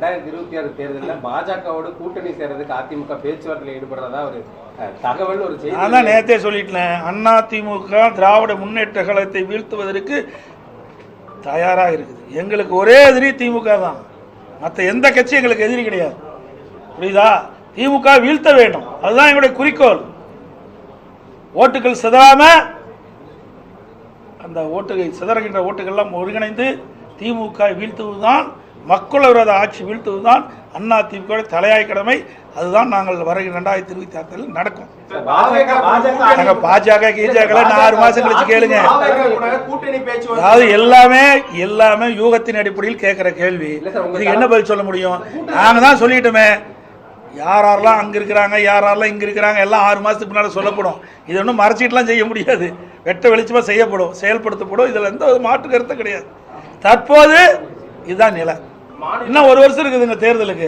2026 தேர்தலில் பாஜகவோடு கூட்டணி சேர்றதுக்கு அதிமுக பேச்சுவார்த்தையில் ஈடுபடுறதா ஒரு தகவல் ஒரு செய்தி. நான் தான் நேரத்தே சொல்லிட்டேன், அதிமுக திராவிட முன்னேற்ற கழகத்தை வீழ்த்துவதற்கு தயாராக இருக்குது. எங்களுக்கு ஒரே எதிரி திமுக தான், மற்ற எந்த கட்சி எங்களுக்கு எதிரி கிடையாது. புரியுதா? திமுக வீழ்த்த வேண்டும், அதுதான் எங்களுடைய குறிக்கோள். ஓட்டுகள் சிதறாம, அந்த ஓட்டுகள் சிதறுகின்ற ஓட்டுகள்லாம் ஒருங்கிணைந்து திமுக வீழ்த்துவதுதான், மக்கள் விரோத ஆட்சி வீழ்த்துவதுதான் அதிமுக தலையாய கடமை. அதுதான் நாங்கள் வருகிற 2026 நடக்கும். பாஜக கீஜக 6 மாசம் கழிச்சு கேளுங்க. அதாவது எல்லாமே யூகத்தின் அடிப்படையில் கேட்கிற கேள்வி. இதுக்கு என்ன பதில் சொல்ல முடியும்? நாங்க தான் சொல்லிட்டோமே, யாரெல்லாம் அங்க இருக்கிறாங்க, யாரெல்லாம் இங்க இருக்கிறாங்க, எல்லாம் 6 மாசத்துக்கு முன்னாடி சொல்லப்படும். இது ஒன்றும் மறைச்சிட்டுலாம் செய்ய முடியாது, வெட்ட வெளிச்சமா செய்யப்படும், செயல்படுத்தப்படும். இதுல எந்த மாற்று கருத்து கிடையாது. தற்போது இதுதான் நிலை. இன்னும் 1 வருஷம் இருக்குதுங்க தேர்தலுக்கு.